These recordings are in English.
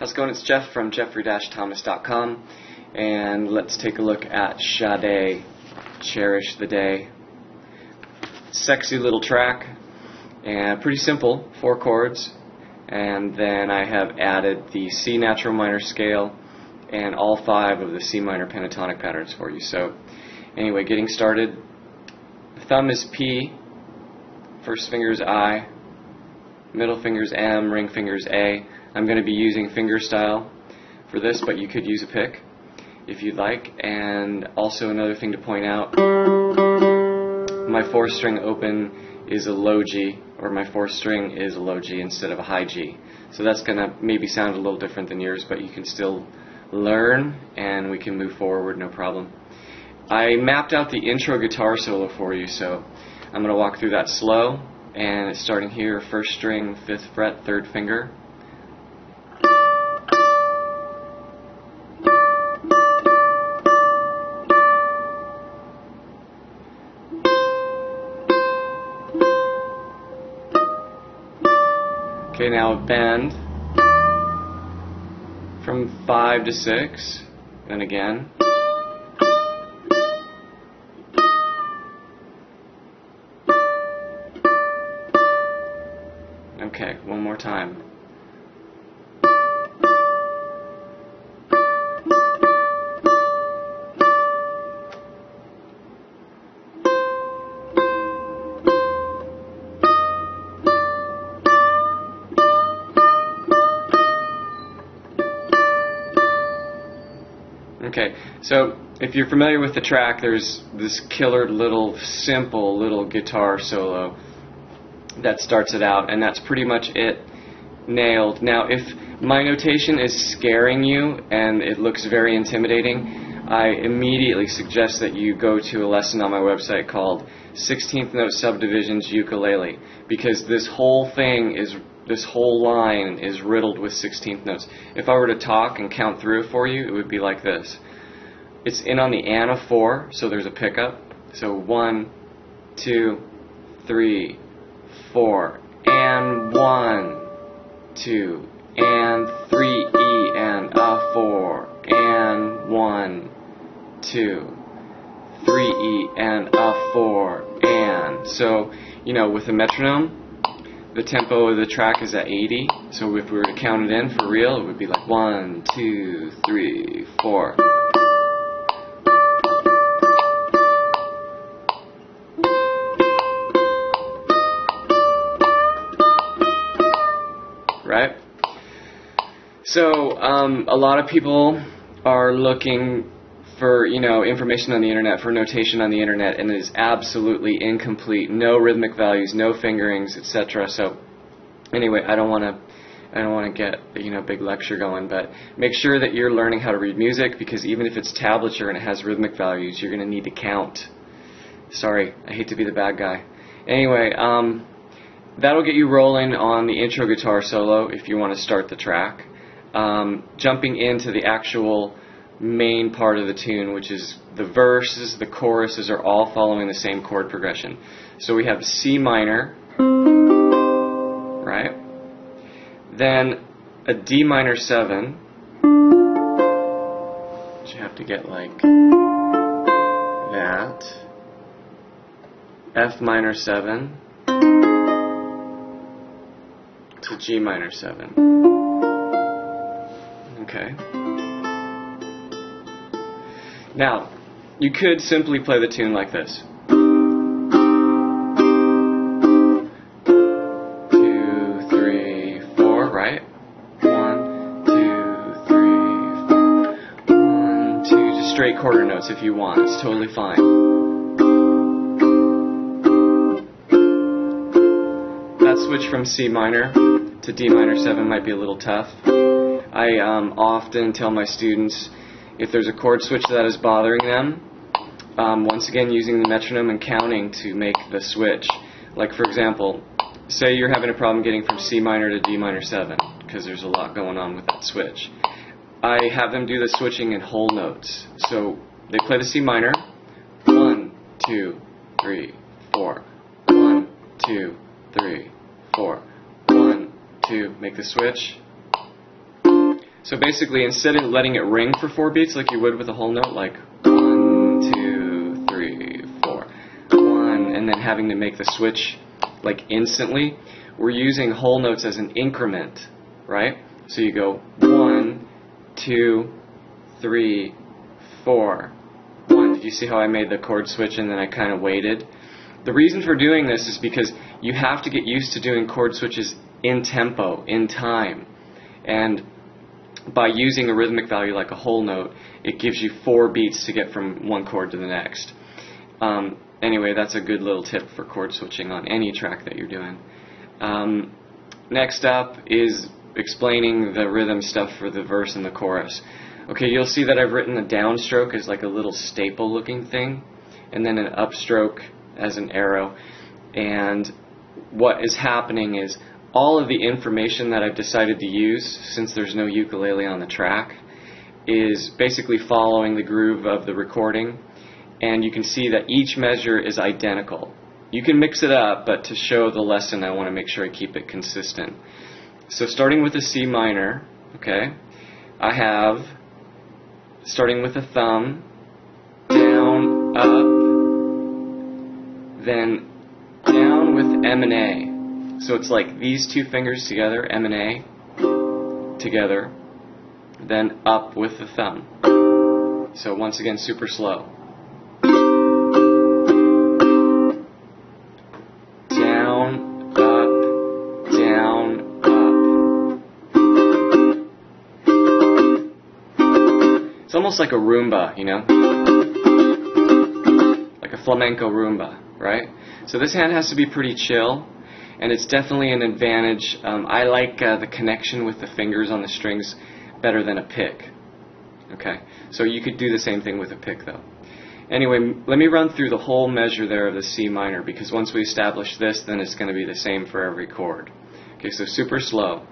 How's it going? It's Jeff from jeffrey-thomas.com, and let's take a look at Sade Cherish the Day. Sexy little track, and pretty simple, 4 chords, and then I have added the C natural minor scale and all 5 of the C minor pentatonic patterns for you. So anyway, getting started. Thumb is P, first finger is I, middle finger is M, ring finger is A. I'm going to be using fingerstyle for this, but you could use a pick if you'd like. And also another thing to point out, my 4th string open is a low G, or my 4th string is a low G instead of a high G. So that's going to maybe sound a little different than yours, but you can still learn and we can move forward, no problem. I mapped out the intro guitar solo for you, so I'm going to walk through that slow. And it's starting here, 1st string, 5th fret, 3rd finger. Okay, now bend from 5 to 6, then again. Okay, one more time. Okay, so if you're familiar with the track, there's this killer little, simple little guitar solo that starts it out, and that's pretty much it, nailed. Now, if my notation is scaring you and it looks very intimidating, I immediately suggest that you go to a lesson on my website called 16th Note Subdivisions Ukulele, because this whole thing is, this whole line is riddled with 16th notes. If I were to talk and count through it for you, it would be like this. It's in on the and of 4, so there's a pickup. So 1, 2, 3, 4, and 1, 2, and 3, E, and a 4, and 1, 2, 3, E, and a 4, and. So, you know, with a metronome, the tempo of the track is at 80, so if we were to count it in for real, it would be like 1, 2, 3, 4. Right? So, a lot of people are looking for, you know, information on the internet, for notation on the internet, and it is absolutely incomplete. No rhythmic values, no fingerings, etc. So, anyway, I don't want to get, you know, big lecture going, but make sure that you're learning how to read music, because even if it's tablature and it has rhythmic values, you're going to need to count. Sorry, I hate to be the bad guy. Anyway, that'll get you rolling on the intro guitar solo if you want to start the track. Jumping into the actual main part of the tune, which is the verses, the choruses are all following the same chord progression. So we have C minor, right? Then a D minor 7, which you have to get like that. F minor 7 to G minor 7. Okay. Now, you could simply play the tune like this. 2, 3, 4, right? 1, 2, 3, 4. 1, 2, just straight quarter notes if you want. It's totally fine. That switch from C minor to D minor 7 might be a little tough. I often tell my students, if there's a chord switch that is bothering them, once again using the metronome and counting to make the switch. Like, for example, say you're having a problem getting from C minor to D minor 7, because there's a lot going on with that switch. I have them do the switching in whole notes. So they play the C minor, 1, 2, 3, 4, 1, 2, 3, 4, 1, 2, make the switch. So basically, instead of letting it ring for 4 beats like you would with a whole note, like 1, 2, 3, 4, 1, and then having to make the switch like instantly, we're using whole notes as an increment, right? So you go 1, 2, 3, 4, 1. Did you see how I made the chord switch and then I kind of waited? The reason for doing this is because you have to get used to doing chord switches in tempo, in time. And by using a rhythmic value like a whole note, it gives you 4 beats to get from one chord to the next. Anyway, that's a good little tip for chord switching on any track that you're doing. Next up is explaining the rhythm stuff for the verse and the chorus. Okay, you'll see that I've written a downstroke as like a little staple looking thing, and then an upstroke as an arrow. And what is happening is all of the information that I've decided to use, since there's no ukulele on the track, is basically following the groove of the recording, and you can see that each measure is identical. You can mix it up, but to show the lesson I want to make sure I keep it consistent. So starting with a C minor, okay, I have, starting with a thumb, down, up, then down with M and A. So it's like these two fingers together, M and A, together, then up with the thumb. So once again, super slow. Down, up, down, up. It's almost like a Roomba, you know? Like a flamenco Roomba, right? So this hand has to be pretty chill. And it's definitely an advantage. I like the connection with the fingers on the strings better than a pick. Okay, so you could do the same thing with a pick though. Anyway, let me run through the whole measure there of the C minor, because once we establish this, then it's going to be the same for every chord. Okay, so super slow.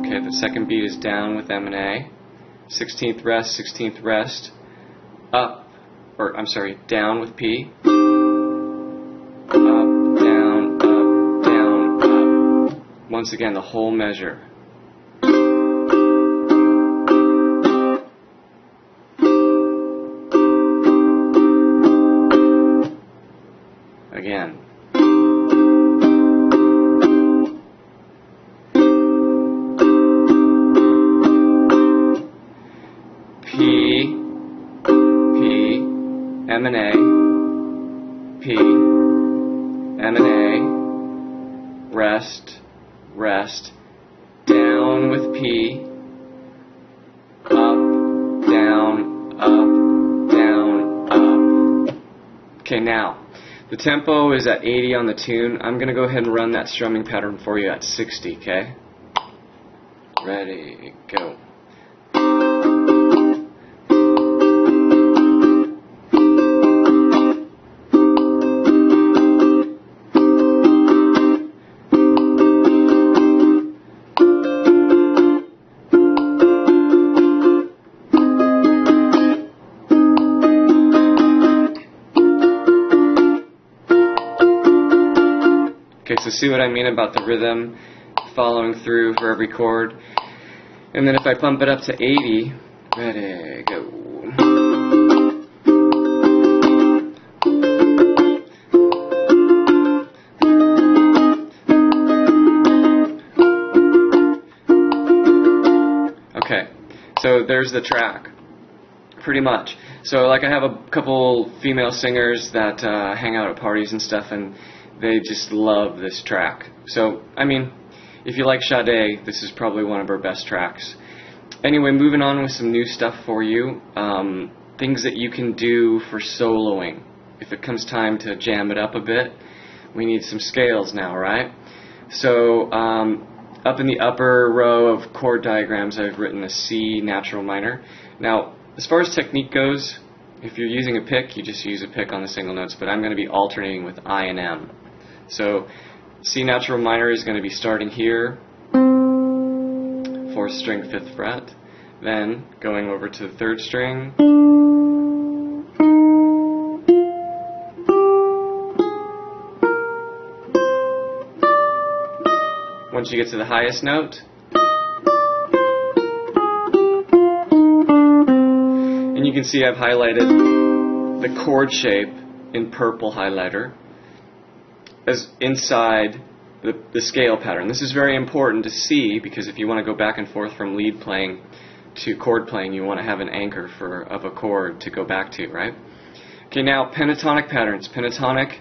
Okay, the second beat is down with M and A. 16th rest, up, or I'm sorry, down with P. Once again, the whole measure. Again. P, M and A, P, M and A, rest, down with P, up, down, up. Okay, now, the tempo is at 80 on the tune. I'm going to go ahead and run that strumming pattern for you at 60, okay? Ready, go. Okay, so see what I mean about the rhythm following through for every chord. And then if I bump it up to 80, ready, go. Okay, so there's the track, pretty much. So like I have a couple female singers that hang out at parties and stuff, and they just love this track. So, I mean, if you like Sade, this is probably one of her best tracks. Anyway, moving on with some new stuff for you. Things that you can do for soloing. If it comes time to jam it up a bit, we need some scales now, right? So, up in the upper row of chord diagrams, I've written a C natural minor. Now, as far as technique goes, if you're using a pick, you just use a pick on the single notes, but I'm going to be alternating with I and M. So C natural minor is going to be starting here, 4th string, 5th fret, then going over to the 3rd string, Once you get to the highest note, and you can see I've highlighted the chord shape in purple highlighter as inside the scale pattern. This is very important to see because if you want to go back and forth from lead playing to chord playing, you want to have an anchor of a chord to go back to, right? Okay, now pentatonic patterns. Pentatonic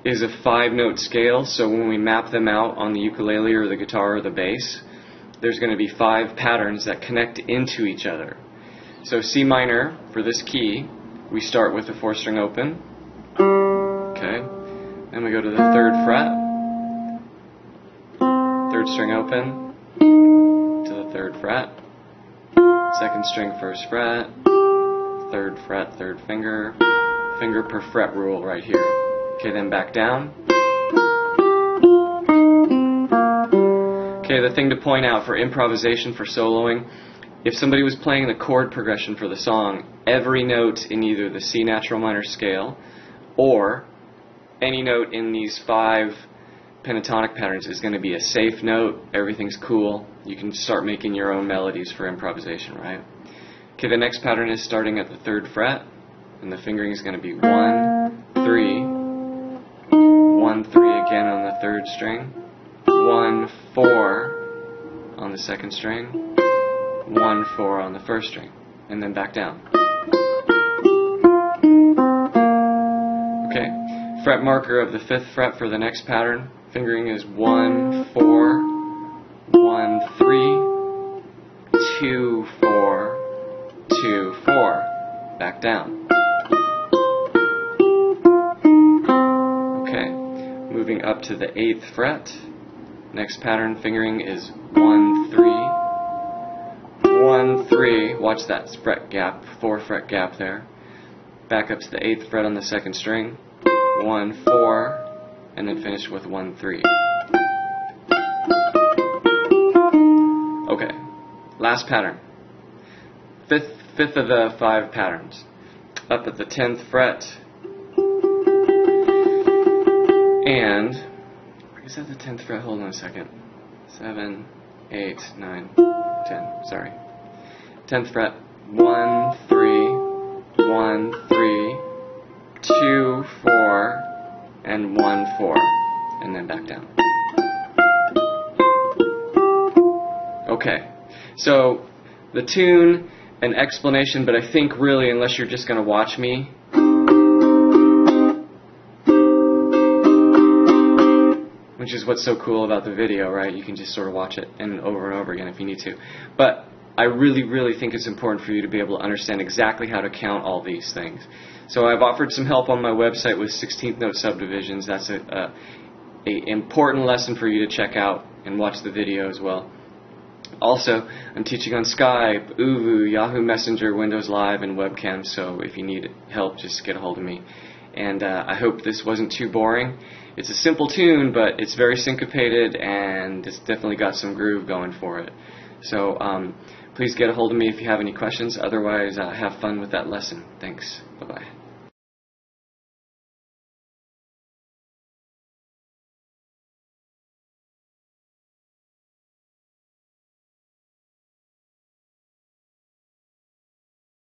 is a 5-note scale, so when we map them out on the ukulele or the guitar or the bass, there's going to be 5 patterns that connect into each other. So C minor, for this key, we start with the 4-string open. Okay, then we go to the 3rd fret. 3rd string open to the 3rd fret, 2nd string 1st fret, 3rd fret 3rd finger, finger per fret rule right here. Okay, then back down. Okay, the thing to point out for improvisation, for soloing, if somebody was playing the chord progression for the song, every note in either the C natural minor scale or any note in these 5 pentatonic patterns is going to be a safe note. Everything's cool. You can start making your own melodies for improvisation, right? Okay, the next pattern is starting at the 3rd fret, and the fingering is going to be 1, 3, 1, 3 again on the 3rd string, 1, 4 on the 2nd string, 1, 4 on the 1st string, and then back down. Okay, fret marker of the 5th fret for the next pattern. Fingering is 1, 4, 1, 3, 2, 4, 2, 4. Back down. Okay, moving up to the 8th fret. Next pattern fingering is 1, 3, 1, 3. Watch that fret gap, 4 fret gap there. Back up to the 8th fret on the 2nd string. 1, 4. And then finish with 1, 3. Okay, last pattern. Fifth of the 5 patterns. Up at the 10th fret. And, is that the 10th fret? Hold on a second. 7, 8, 9, 10. Sorry. 10th fret. 1, 3, 1, 3, 2, 4. And 1, 4, and then back down. Okay, so the tune, an explanation, but I think really, unless you're just going to watch me, which is what's so cool about the video, right? You can just sort of watch it and over again if you need to. But I really think it's important for you to be able to understand exactly how to count all these things. So I've offered some help on my website with 16th note subdivisions. That's a important lesson for you to check out and watch the video as well. Also, I'm teaching on Skype, Uvu, Yahoo Messenger, Windows Live, and webcam, so if you need help, just get a hold of me. And I hope this wasn't too boring. It's a simple tune, but it's very syncopated, and it's definitely got some groove going for it. So please get a hold of me if you have any questions. Otherwise, have fun with that lesson. Thanks. Bye-bye.